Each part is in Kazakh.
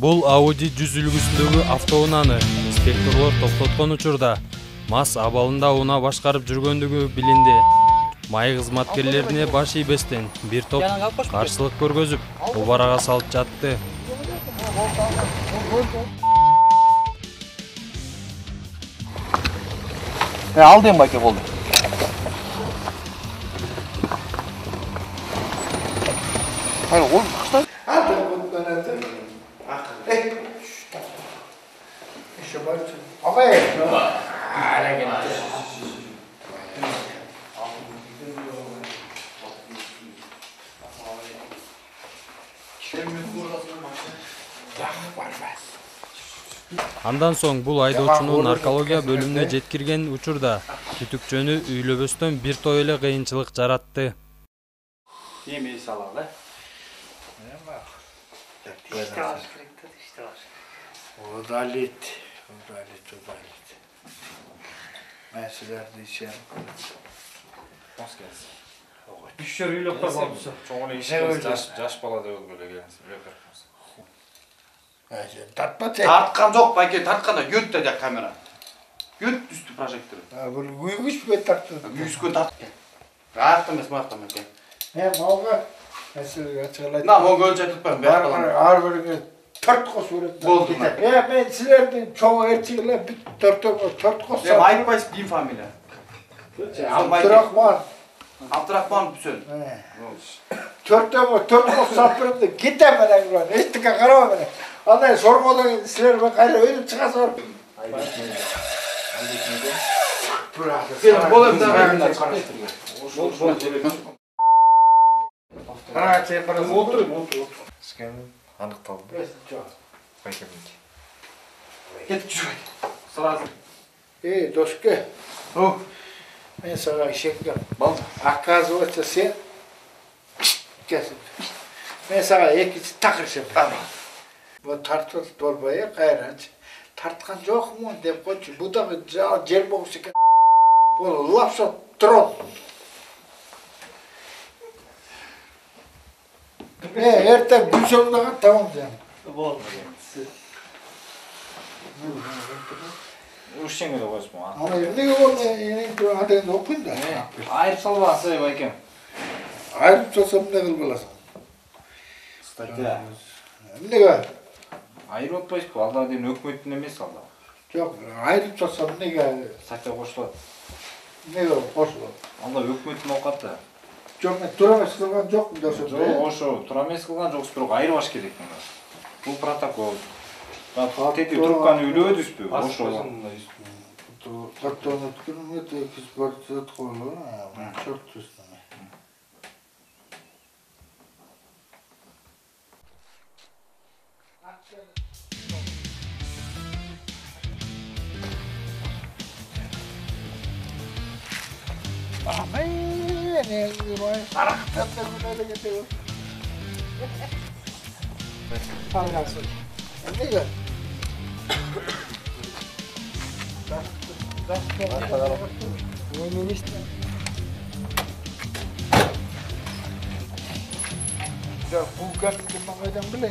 Бул Audi 100 үлгүсүндөгү автоунааны инспекторлор токтоткон учурда мас абалында унаа башкарып жүргөндүгү билинди. Май кызматкерлерине баш ийбестен бир топ каршылык көргөзүп, убарага салып жатты. Алдым баке болду. Hayır oğlum kuşlar. Hadi bundan hadi. İşte var. Ama hala geldi. Андан соң бул айдоочуну наркология бөлүмүнө жеткирген учурда түтүкчөнү үйлөбөстөн бир топ эле кыйынчылык жаратты. Yemeği salalı. Udalit. Ben sizler diyeceğim. Hoş geldin. İş yeriyle kalmamışsa. Çoğunu iş yaş balada yol böyle gelsin. Tatma Tartkan yok belki tartkanda göt dedi kamera. Göt üstü projektörü. Bu uyumuş mu tarttın? Yüz gün tart. Rahatlamış mı? He malga. Mesela açıklayın. Na o gölce tutmam. Ağır böyle tört kos vurup. Oldu mu? Ben sizlerden çoğu erkekler bir tört kos. Ya Mike Bays bin familya. Abdurrahman. Abdurrahman Büsön. Tört kos sapırıp da gitmeden ulan. Estika karama beni. Anlayın sormadan sizler ben gayrı öyle çıka sor. Benim bolam da ben karıştırıyor. Ha şey bana otur. Skenin anıktaldı. Baykeminki. Git şuraya. Sırası. Doşke. Oh. Ben sana işe gidiyorum. Bal. Akaz olsa sen. Kesin. Ben sana ikisi takırışım. Tamam. Bu tartı torbaya gayret. Tartkan yok mu deyip koçu. Bu da cer boğusu ki. Bu lafsa tron. Erten gün sonuna tamam canım. Bol. Uşşen öyle koşma. Ama ne oldu? Yine hadi okun da. Ayıp salvası baykem. Ayrıp tutsam ne kılbalasın? Statya. Ne var? Ayır otbayız bu. Allah deyin hükümetin emesi Allah. Yok, ayrıp tutsam ne geldi? Statya koşular. Ne var? Hoş var. Allah hükümetin okatı. Çok ne duramaz kılgan yok mu diyorsun? Жоқ, ошо, турамес кылган жоксуз, бирок айырбаш керек мына. Бул протокол. Тети трубканы үйлөбөдүзбү? Ошо. Картон өткөнүм өтө экспорт койлу. Чорт түстүм. Ne var? Araktan da bunu getiriyor. Tamam. Ne gör? Ya bu kan kimden bile?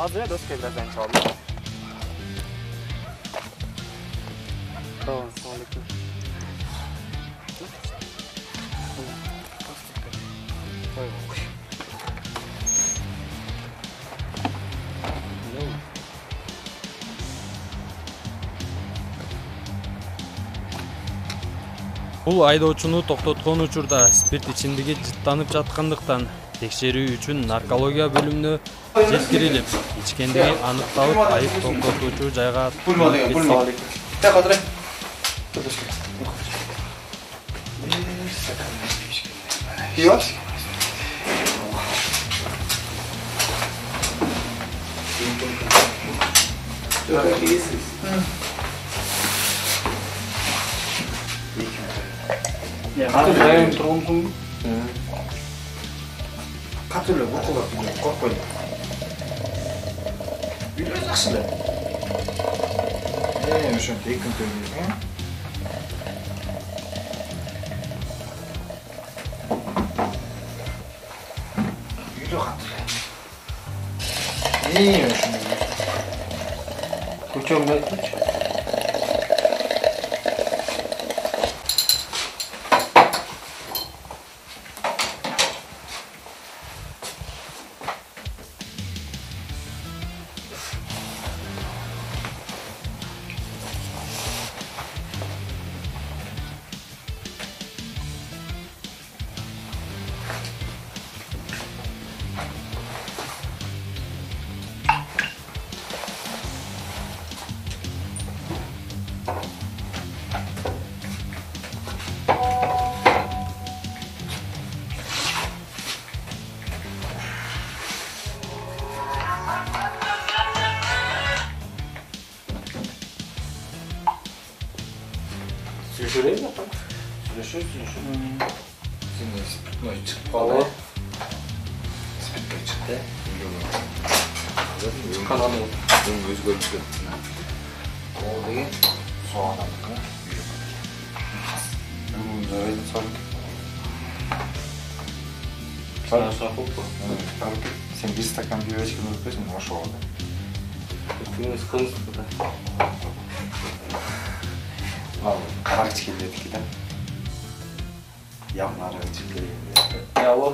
Az ya dost birazdan çaldı. Tamam, aleyküm. Бул айдоочуну токтоткон учурда спирт ичимдиги жыттанып жаткандыктан текшерүү үчүн наркология бөлүмүнө жеткирилип, ичкендиги аныкталып, айып токтотуучу жайга Жайын тұрғансың қатырлы оқуға қорқпайды. Үйлі жақсылы. Үшін текін төлейсің. Үйлі қатырлы. Үшін көчемді айтпайшы. Сүршірейді ма? Сүршір. Сен спиртной шығып қалды. Спиртной шықты. Шыққан анау. Өзгеріп кетті. Ол деген сол адамдікі. Бүгін жарайды салып. Сен 1 стакан пивечканы өтпесің, ошо алды. Күніңіз қылыңыз бұда. Қарақчы келдік да. Явнары жерлерінде. Яво.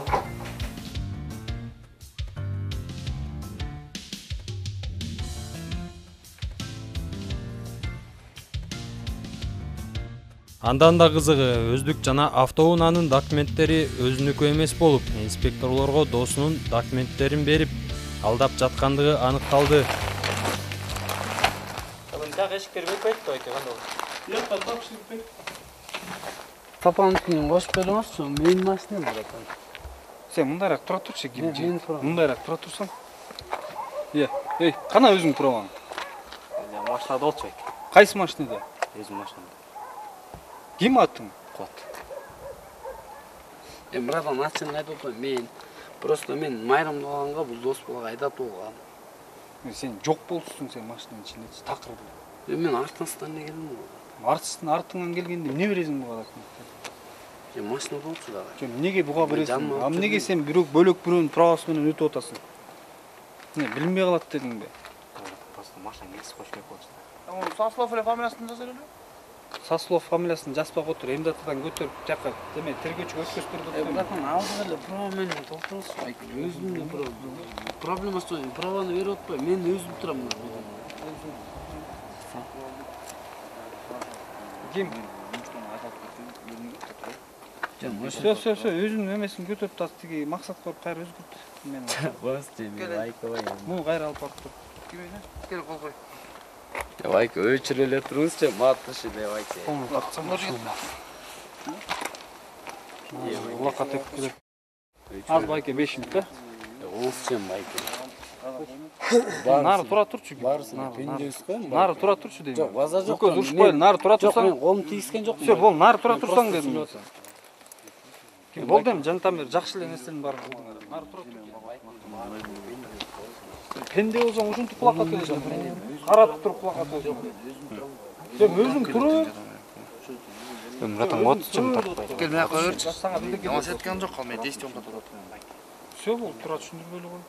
Андан да кызыгы, өздүк жана автоунаанын документтери өзүнүкү эмес болуп, инспекторлорго досунун документтерин берип, алдап жаткандыгы аныкталды. Так эшиктер бекпейт да экен кандай? Папаныкын кошуп беремизчи, менин машинам братан. Сен мындайраак тура турчу, кимчи. Мен турам. Мындайраак тура турсаң. Эй, кана өзүң пробаң? Я машинада болчу экен. Кайсы машинада? Өзүм машинада. Ким аттың? Кот. Братан, ачыгын айтып атпайм, мен майрамды алганга бул дос балага айдап болгон. Сен жок болсуң сен машинанын ичинде, такыр бул. Мен артыңыздан эле келдим. Артыңан келгенде эмне бересиң буга документти? Машина болчу дагы. Эмнеге буга бересиң? Жаныма алып Эмнеге сен бөлөк бирөөнүн правасы менен өтүп атасың? Эмне билинбей калат дедиңби? Просто машина кесип коюш керек болчу. Сослов эле фамилиясын жаза эле. Сослов фамилиясын жазбак отур, эмдатадан көтөрүп жака деме тергөөчүгө өткөзүп Братан, алдыга эле права менен толтурсуз. Өзүмдүн проблемасы бар. Праваны берип атпайм, мен өзүм турам. Ким? Все, өзүнүн эмесин көтөрүп тас тиги максат коюп кайра өзгөрт. Мен кайра алып барып тур. Кел кол кой. Давай-ка өчүрө эле туруңузчу, матышы давайте. Улакка тепип келет. Az байке 5 мүнөт да? Олсчем байке. Нары тура турчу. Барысына пендебиз го. Нары тура турчу дейм. Жок, базар жок. Көз урушпайлы, нары тура Жок, турсаң. мен колум тийискен жок. Все, бол, нары тура турсаң дедим. Болду эми жантан бери жакшы эле нерсенин баарын кылдың. Нары тура тур. Пенде болсоң ушинтип кулакка келесиң. Карап туруп кулакка келесиң. Сен өзүң туруп. Братан, отчым тартпайт. Кел мен коёрчу. Сага бирдеке. Оңош эткем жок, мен действиемге турат. Все, бол, тура түшүндүрбөйлү кой.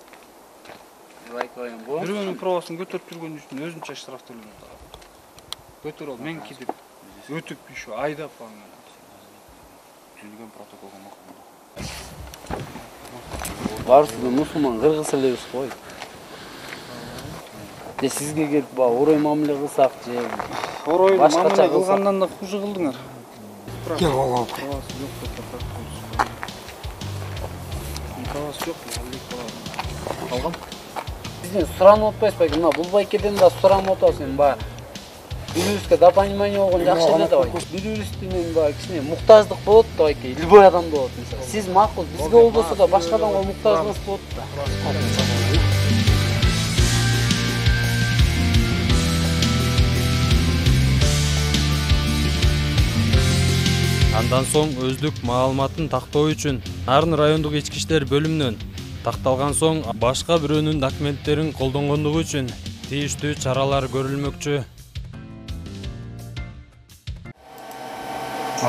Давай коем бу. Бирөөнүн правасын көтөрүп жүргөн үчүн өзүнчө штраф төлөнөт. Көтөр ал, мен кидип, өтүп еще айдап аны. Түзүлгөн протоколго макул. Барысы да мусулман кыргыз элебиз кой. Сизге келип ба орой мамиле кылсак же Орой башкача мамиле кылсак. кылгандан да хуже кылдыңар. Кел кол кой. Правасы жок деп тартып. Правасы жок, алгам. Бизден суранып атпайсыз ба? Мына бул байкеден да суранып атасың ба. Бирибизге допонимание болгон жакшы эле давай. Бирибиздин ба кичине муктаждык болот да байке. Любой адам болот мисалы. Сиз макул, бизге болбосо да башка адамга муктаждыгыңыз болот да. Андан соң өздүк маалыматын тактоо үчүн Нарын райондук ички иштер бөлүмүнөн такталган соң башка бирөөнүн документтерин колдонгондугу үчүн тийиштүү чаралар көрүлмөкчү.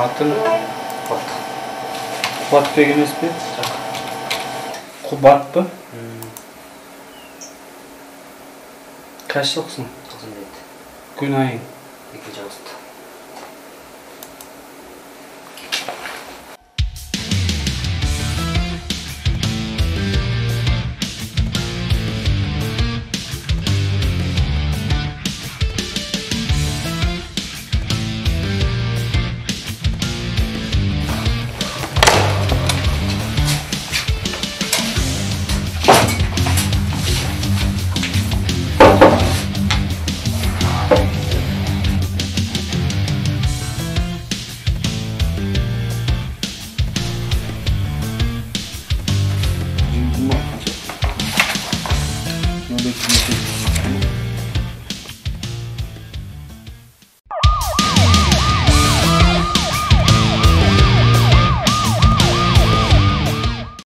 Атың Кубатбек эмеспи? Кубатпы? Качтыксың? Күн айың? 2 август.